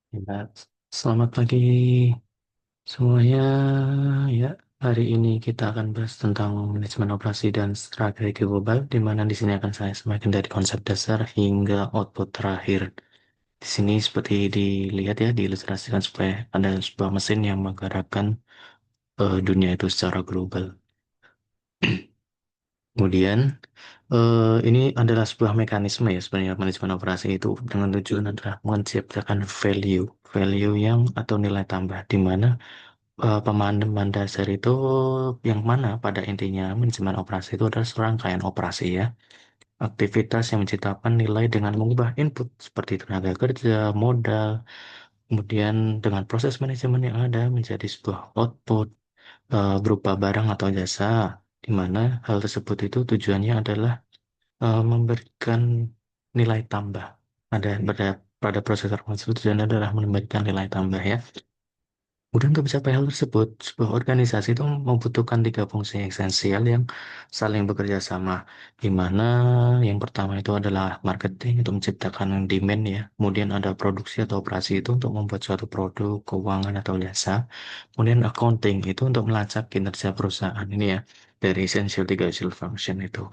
Ya, selamat pagi semuanya. Ya, hari ini kita akan bahas tentang manajemen operasi dan strategi global, di mana di sini akan saya sampaikan dari konsep dasar hingga output terakhir. Di sini seperti dilihat ya, diilustrasikan supaya ada sebuah mesin yang menggerakkan dunia itu secara global. Kemudian, ini adalah sebuah mekanisme ya sebenarnya manajemen operasi itu dengan tujuan adalah menciptakan value yang atau nilai tambah di mana pemahaman dasar itu yang mana pada intinya manajemen operasi itu adalah serangkaian operasi ya. Aktivitas yang menciptakan nilai dengan mengubah input seperti tenaga kerja, modal, kemudian dengan proses manajemen yang ada menjadi sebuah output berupa barang atau jasa, di mana hal tersebut itu tujuannya adalah memberikan nilai tambah. Pada proses tersebut tujuannya adalah memberikan nilai tambah ya. Kemudian untuk mencapai hal tersebut, sebuah organisasi itu membutuhkan tiga fungsi esensial yang saling bekerja sama, di mana yang pertama itu adalah marketing untuk menciptakan demand ya, kemudian ada produksi atau operasi itu untuk membuat suatu produk, keuangan atau jasa, kemudian accounting itu untuk melacak kinerja perusahaan ini ya, dari essential tiga essential function itu.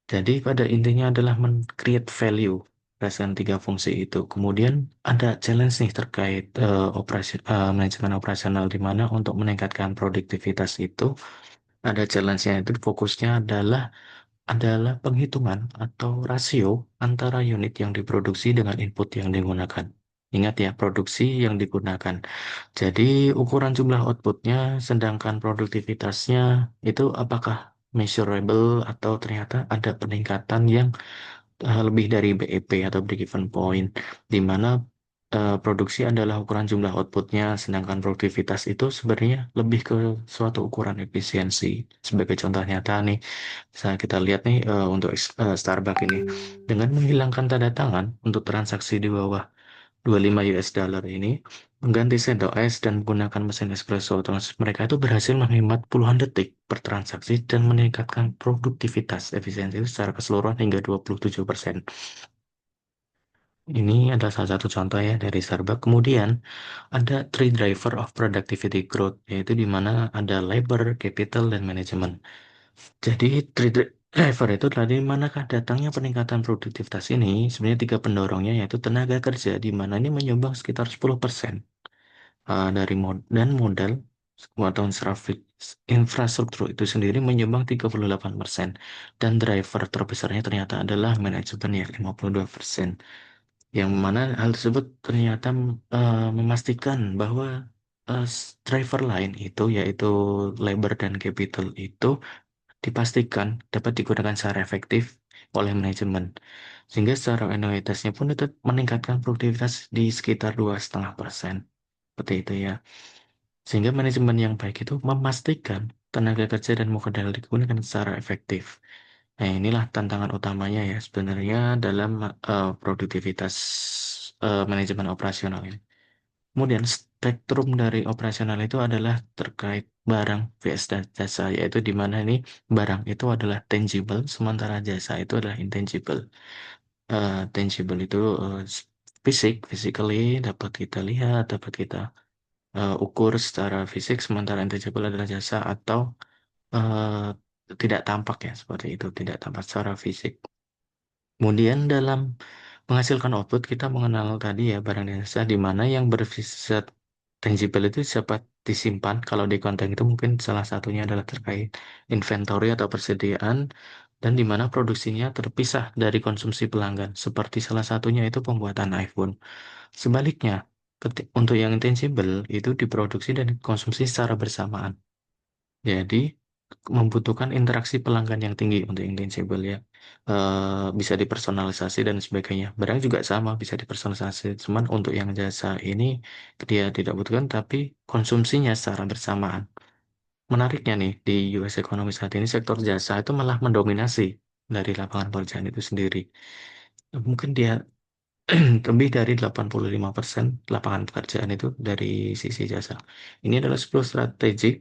Jadi pada intinya adalah men-create value berdasarkan tiga fungsi itu. Kemudian ada challenge nih terkait manajemen operasional di mana untuk meningkatkan produktivitas itu ada challenge-nya itu fokusnya adalah penghitungan atau rasio antara unit yang diproduksi dengan input yang digunakan. Ingat ya, produksi yang digunakan. Jadi ukuran jumlah outputnya, sedangkan produktivitasnya itu apakah measurable atau ternyata ada peningkatan yang lebih dari BEP atau break even point, di mana produksi adalah ukuran jumlah outputnya, sedangkan produktivitas itu sebenarnya lebih ke suatu ukuran efisiensi. Sebagai contoh nyata nih, saya kita lihat nih untuk Starbucks ini, dengan menghilangkan tanda tangan untuk transaksi di bawah 25 US dollar ini, mengganti sendok es dan menggunakan mesin espresso otomatis, mereka itu berhasil menghemat puluhan detik per transaksi dan meningkatkan produktivitas efisiensi itu secara keseluruhan hingga 27%. Ini adalah salah satu contoh ya dari Starbucks. Kemudian ada three driver of productivity growth, yaitu di mana ada labor, capital, dan manajemen. Jadi driver itu dari manakah datangnya peningkatan produktivitas ini? Sebenarnya tiga pendorongnya yaitu tenaga kerja, di mana ini menyumbang sekitar 10% dari dan modal atau infrastruktur itu sendiri menyumbang 38%, dan driver terbesarnya ternyata adalah manajemen ya 52%, yang mana hal tersebut ternyata memastikan bahwa driver lain itu yaitu labor dan capital itu dipastikan dapat digunakan secara efektif oleh manajemen, sehingga secara anuitasnya pun itu meningkatkan produktivitas di sekitar 2,5%. Seperti itu ya. Sehingga manajemen yang baik itu memastikan tenaga kerja dan modal digunakan secara efektif. Nah, inilah tantangan utamanya ya sebenarnya dalam produktivitas manajemen operasional ini. Kemudian spektrum dari operasional itu adalah terkait barang vs jasa, yaitu di mana ini barang itu adalah tangible, sementara jasa itu adalah intangible. Tangible itu physically dapat kita lihat, dapat kita ukur secara fisik, sementara intangible adalah jasa atau tidak tampak ya, seperti itu, tidak tampak secara fisik. Kemudian dalam menghasilkan output, kita mengenal tadi ya barang dan jasa, di mana yang bersifat tangible itu dapat disimpan. Kalau di konten itu mungkin salah satunya adalah terkait inventory atau persediaan, dan di mana produksinya terpisah dari konsumsi pelanggan. Seperti salah satunya itu pembuatan iPhone. Sebaliknya, untuk yang intangible itu diproduksi dan dikonsumsi secara bersamaan. Jadi membutuhkan interaksi pelanggan yang tinggi untuk yang tangible ya. Bisa dipersonalisasi dan sebagainya. Barang juga sama bisa dipersonalisasi. Cuman untuk yang jasa ini dia tidak butuhkan tapi konsumsinya secara bersamaan. Menariknya nih di US ekonomi saat ini sektor jasa itu malah mendominasi dari lapangan pekerjaan itu sendiri. Mungkin dia lebih dari 85% lapangan pekerjaan itu dari sisi jasa. Ini adalah 10 strategi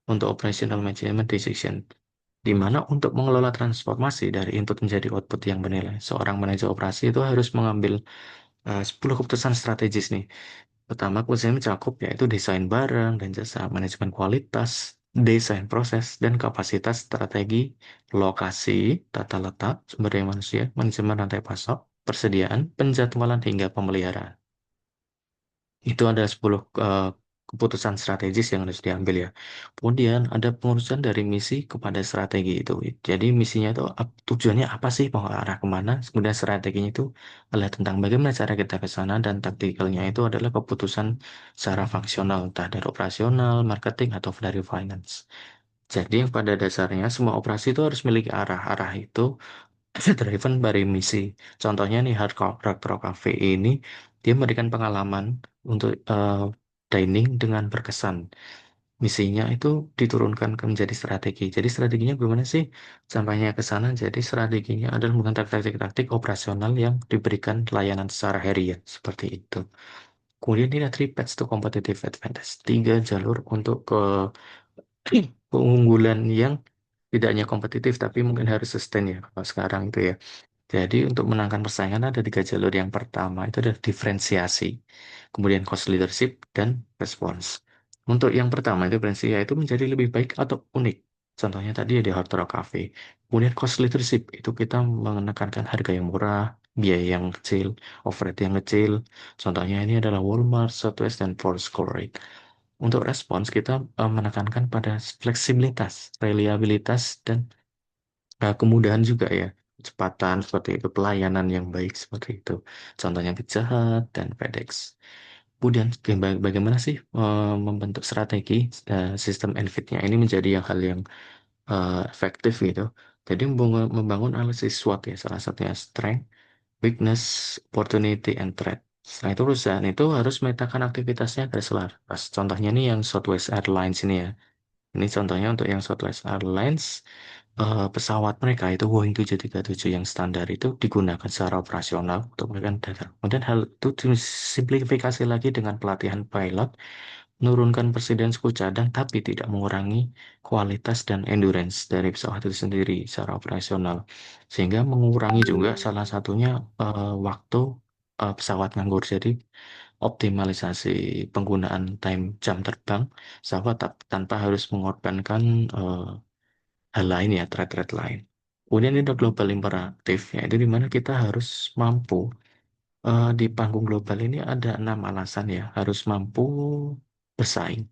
untuk operational management decision, di mana untuk mengelola transformasi dari input menjadi output yang bernilai. Seorang manajer operasi itu harus mengambil 10 keputusan strategis nih. Pertama, keputusan ini mencakup yaitu desain barang dan jasa, manajemen kualitas, desain proses, dan kapasitas strategi, lokasi, tata letak, sumber daya manusia, manajemen rantai pasok, persediaan, penjadwalan, hingga pemeliharaan. Itu ada 10 keputusan strategis yang harus diambil ya. Kemudian ada pengurusan dari misi kepada strategi itu. Jadi misinya itu tujuannya apa sih, mau arah kemana. Kemudian strateginya itu adalah tentang bagaimana cara kita ke sana, dan taktikalnya itu adalah keputusan secara fungsional, entah dari operasional, marketing, atau dari finance. Jadi yang pada dasarnya semua operasi itu harus memiliki arah. Arah itu driven dari misi. Contohnya nih Hard Rock Cafe ini dia memberikan pengalaman untuk dining dengan berkesan. Misinya itu diturunkan ke menjadi strategi. Jadi strateginya gimana sih sampainya ke sana? Jadi strateginya adalah menggunakan taktik-taktik operasional yang diberikan layanan secara harian seperti itu. Kemudian ini ada three paths to competitive advantage. Tiga jalur untuk ke keunggulan yang tidak hanya kompetitif tapi mungkin harus sustain ya kalau sekarang itu ya. Jadi untuk menangkan persaingan ada tiga jalur. Yang pertama itu adalah diferensiasi, kemudian cost leadership, dan response. Untuk yang pertama itu diferensiasi yaitu menjadi lebih baik atau unik. Contohnya tadi ada Hard Rock Cafe. Kemudian cost leadership itu kita menekankan harga yang murah, biaya yang kecil, overhead yang kecil. Contohnya ini adalah Walmart, Southwest, dan Foursquare. Untuk respons kita menekankan pada fleksibilitas, reliabilitas, dan kemudahan juga ya, kecepatan seperti itu, pelayanan yang baik seperti itu. Contohnya Pizza Hut dan FedEx. Kemudian bagaimana sih membentuk strategi sistem Enfitnya ini menjadi hal yang efektif gitu. Jadi membangun analisis SWOT ya, salah satunya strength, weakness, opportunity, and threat. Setelah itu perusahaan itu harus memetakan aktivitasnya agar selaras. Contohnya nih yang Southwest Airlines ini ya. Ini contohnya untuk yang Southwest Airlines, pesawat mereka itu Boeing 737 yang standar itu digunakan secara operasional untuk memberikan data. Kemudian hal itu disimplifikasi lagi dengan pelatihan pilot, menurunkan presiden suku cadang, tapi tidak mengurangi kualitas dan endurance dari pesawat itu sendiri secara operasional. Sehingga mengurangi juga salah satunya waktu pesawat nganggur. Jadi optimalisasi penggunaan time jam terbang pesawat tanpa harus mengorbankan hal lain ya, threat-threat lain. Kemudian ini ada global imperatif, yaitu di mana kita harus mampu di panggung global ini ada 6 alasan ya, harus mampu bersaing.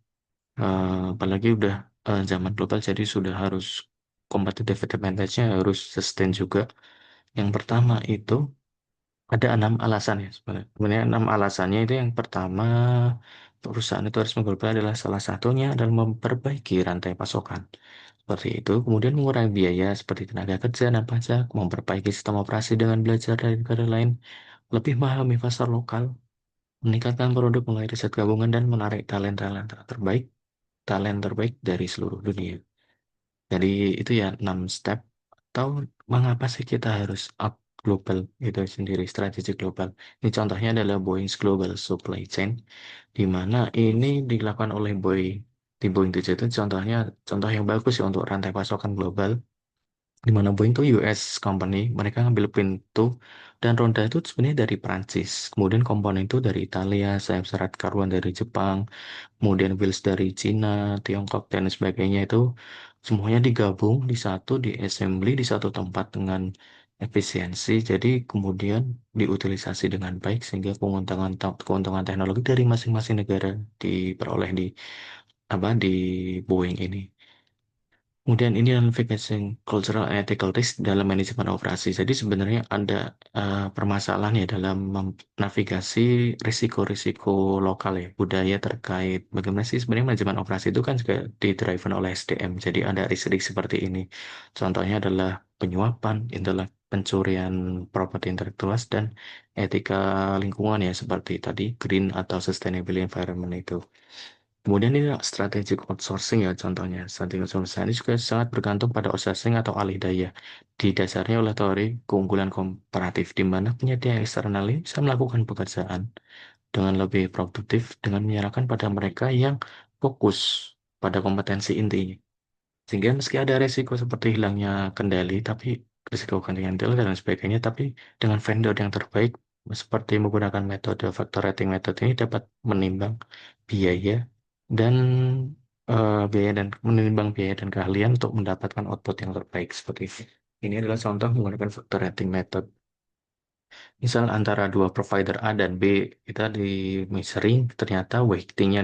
Apalagi udah zaman global, jadi sudah harus competitive advantage-nya harus sustain juga. Yang pertama itu ada 6 alasan ya sebenarnya. Sebenarnya 6 alasannya itu yang pertama, perusahaan itu harus mengglobal adalah salah satunya adalah memperbaiki rantai pasokan. Seperti itu, kemudian mengurangi biaya seperti tenaga kerja dan pajak, memperbaiki sistem operasi dengan belajar dari negara lain, lebih memahami pasar lokal, meningkatkan produk melalui riset gabungan, dan menarik talent terbaik dari seluruh dunia. Jadi itu ya 6 step. Atau mengapa sih kita harus up global itu sendiri, strategi global. Ini contohnya adalah Boeing's Global Supply Chain, di mana ini dilakukan oleh Boeing. Di Boeing 7 itu contohnya contoh yang bagus ya untuk rantai pasokan global, di mana Boeing itu US company, mereka ngambil pintu dan roda itu sebenarnya dari Prancis, kemudian komponen itu dari Italia, sayap serat karuan dari Jepang, kemudian wheels dari Cina, Tiongkok, dan sebagainya itu semuanya digabung di satu, di assembly di satu tempat dengan efisiensi, jadi kemudian diutilisasi dengan baik sehingga keuntungan teknologi dari masing-masing negara diperoleh di di Boeing ini. Kemudian ini identification cultural and ethical risk dalam manajemen operasi. Jadi sebenarnya ada permasalahan ya dalam navigasi risiko-risiko lokal ya, budaya terkait bagaimana sih sebenarnya manajemen operasi itu kan juga di-driven oleh SDM. Jadi ada risk-risk seperti ini. Contohnya adalah penyuapan, pencurian properti intelektual, dan etika lingkungan ya seperti tadi green atau sustainable environment itu. Kemudian ini strategic outsourcing ya contohnya. Strategic outsourcing ini juga sangat bergantung pada outsourcing atau alih daya. Didasarnya oleh teori keunggulan komparatif di mana penyedia eksternal ini bisa melakukan pekerjaan dengan lebih produktif dengan menyerahkan pada mereka yang fokus pada kompetensi intinya. Sehingga meski ada resiko seperti hilangnya kendali, tapi risiko kepentingan intel dan sebagainya, tapi dengan vendor yang terbaik seperti menggunakan metode factor rating method ini dapat menimbang biaya dan menimbang biaya dan keahlian untuk mendapatkan output yang terbaik seperti ini. Ini adalah contoh menggunakan factor rating method. Misal antara dua provider A dan B, kita di measuring ternyata weightingnya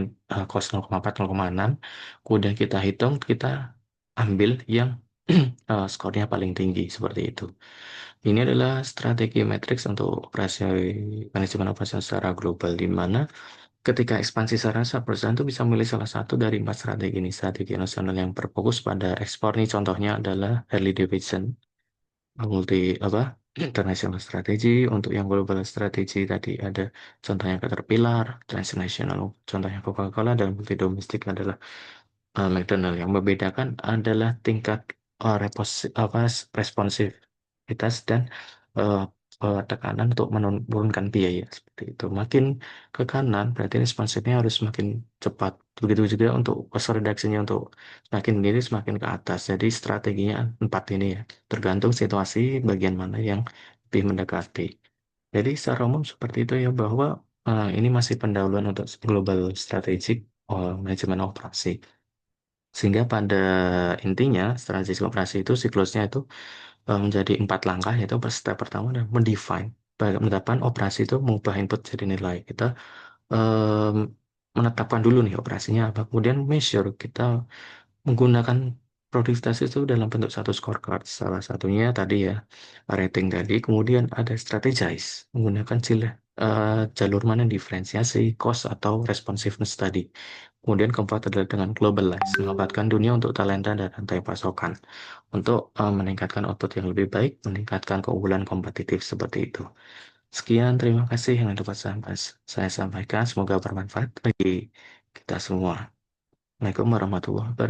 cost 0,4, 0,6. Kemudian kita hitung, kita ambil yang skornya paling tinggi seperti itu. Ini adalah strategi matrix untuk operasi manajemen operasi secara global, di mana ketika ekspansi secara perusahaan itu bisa memilih salah satu dari empat strategi ini. Strategi nasional yang berfokus pada ekspor ini contohnya adalah Harley Davidson, multi apa international strategi. Untuk yang global strategi tadi ada contohnya Caterpillar, transnational contohnya Coca-Cola, dan multi domestik adalah McDonald. Yang membedakan adalah tingkat responsivitas dan eh, tekanan untuk menurunkan biaya seperti itu. Makin ke kanan berarti responsifnya harus semakin cepat. Begitu juga untuk cost reduction-nya untuk semakin ini semakin ke atas. Jadi strateginya empat ini ya. Tergantung situasi bagian mana yang lebih mendekati. Jadi secara umum seperti itu ya, bahwa ini masih pendahuluan untuk global strategic manajemen operasi. Sehingga pada intinya strategi operasi itu siklusnya itu menjadi empat langkah, yaitu step pertama adalah mendefine penetapan operasi itu mengubah input jadi nilai. Kita em, menetapkan dulu nih operasinya apa, kemudian measure, kita menggunakan produktivitas itu dalam bentuk satu scorecard. Salah satunya tadi ya, rating tadi. Kemudian ada strategize, menggunakan jalur mana yang diferensiasi, cost atau responsiveness tadi. Kemudian keempat adalah dengan globalize, mengembangkan dunia untuk talenta dan rantai pasokan. Untuk meningkatkan output yang lebih baik, meningkatkan keunggulan kompetitif seperti itu. Sekian, terima kasih yang dapat saya sampaikan. Semoga bermanfaat bagi kita semua. Assalamualaikum warahmatullahi wabarakatuh.